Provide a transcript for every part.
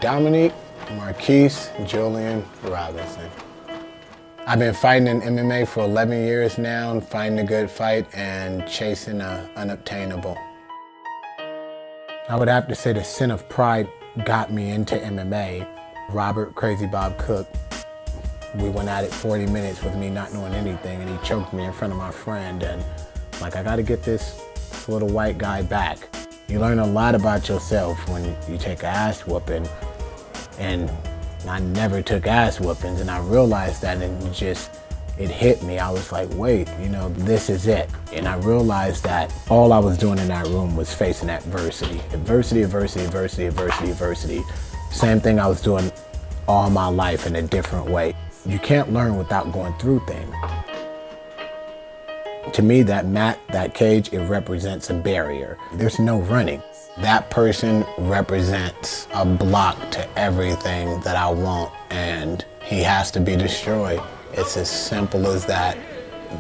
Dominique, Marquise, Julian, Robinson. I've been fighting in MMA for 11 years now, fighting a good fight and chasing the unobtainable. I would have to say the sin of pride got me into MMA. Robert Crazy Bob Cook, we went at it 40 minutes with me not knowing anything, and he choked me in front of my friend, and like, I gotta get this little white guy back. You learn a lot about yourself when you take an ass whooping, and I never took ass whoopings, and I realized that, and it hit me. I was like, wait, this is it. And I realized that all I was doing in that room was facing adversity. Adversity, adversity, adversity, adversity, adversity. Same thing I was doing all my life in a different way. You can't learn without going through things. To me, that mat, that cage, it represents a barrier. There's no running. That person represents a block to everything that I want, and he has to be destroyed. It's as simple as that.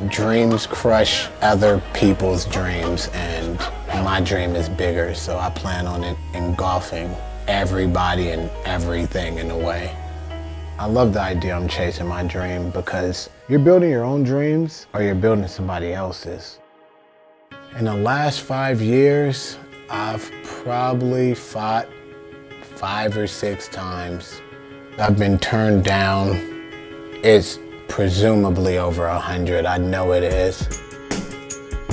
Dreams crush other people's dreams, and my dream is bigger, so I plan on it engulfing everybody and everything in a way. I love the idea I'm chasing my dream, because you're building your own dreams or you're building somebody else's. In the last 5 years, I've probably fought 5 or 6 times. I've been turned down. It's presumably over 100. I know it is.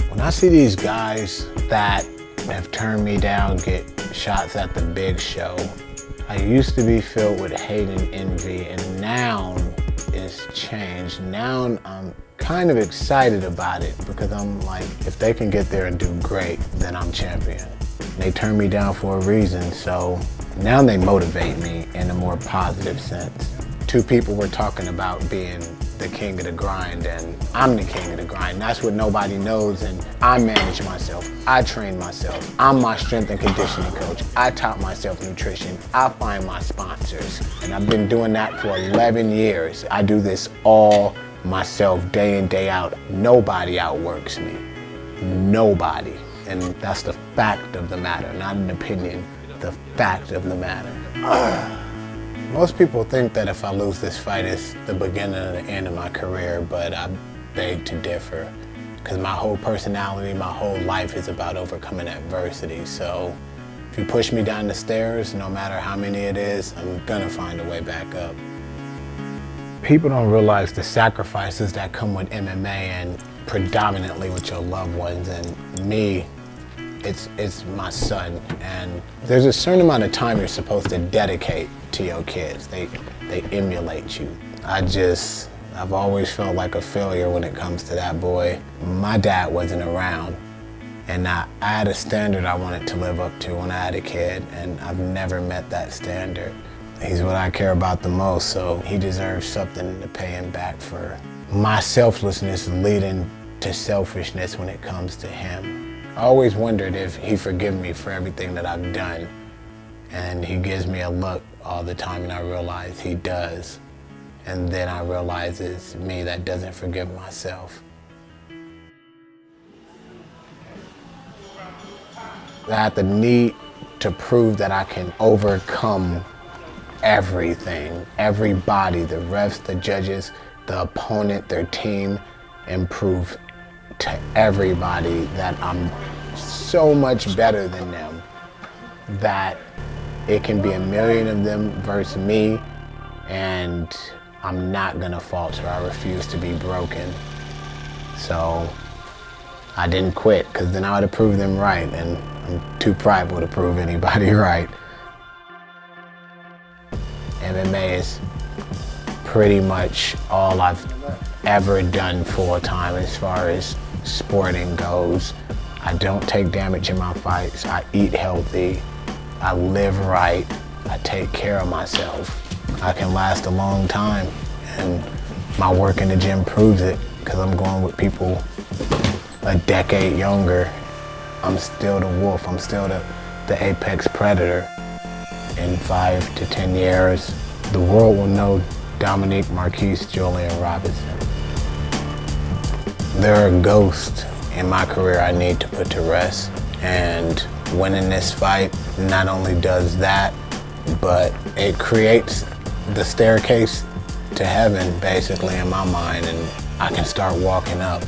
When I see these guys that have turned me down get shots at the big show, I used to be filled with hate and envy, and now it's changed. Now I'm kind of excited about it, because I'm like, if they can get there and do great, then I'm champion. They turned me down for a reason, so now they motivate me in a more positive sense. 2 people were talking about being the king of the grind, and I'm the king of the grind. That's what nobody knows, and I manage myself. I train myself. I'm my strength and conditioning coach. I taught myself nutrition. I find my sponsors, and I've been doing that for 11 years. I do this all myself, day in, day out. Nobody outworks me. Nobody. And that's the fact of the matter, not an opinion, the fact of the matter. Most people think that if I lose this fight, it's the beginning of the end of my career, but I beg to differ, because my whole personality, my whole life is about overcoming adversity. So if you push me down the stairs, no matter how many it is, I'm gonna find a way back up. People don't realize the sacrifices that come with MMA, and predominantly with your loved ones. And me, it's my son, and there's a certain amount of time you're supposed to dedicate to your kids. They emulate you. I've always felt like a failure when it comes to that boy. My dad wasn't around, and I had a standard I wanted to live up to when I had a kid, and I've never met that standard. He's what I care about the most, so he deserves something to pay him back for my selflessness leading to selfishness when it comes to him. I always wondered if he forgive me for everything that I've done, and he gives me a look all the time, and I realize he does. And then I realize it's me that doesn't forgive myself. I have the need to prove that I can overcome everything, everybody, the refs, the judges, the opponent, their team, and prove to everybody that I'm so much better than them, that it can be a million of them versus me, and I'm not gonna falter. I refuse to be broken. So I didn't quit, because then I would have proved them right, and I'm too prideful to prove anybody right. MMA is pretty much all I've ever done full time as far as sporting goes. I don't take damage in my fights. I eat healthy. I live right. I take care of myself. I can last a long time, and my work in the gym proves it, because I'm going with people a decade younger. I'm still the wolf. I'm still the apex predator. In 5 to 10 years, the world will know Dominique, Marquise, Julian, Robinson. There are ghosts in my career I need to put to rest, and winning this fight not only does that, but it creates the staircase to heaven basically in my mind, and I can start walking up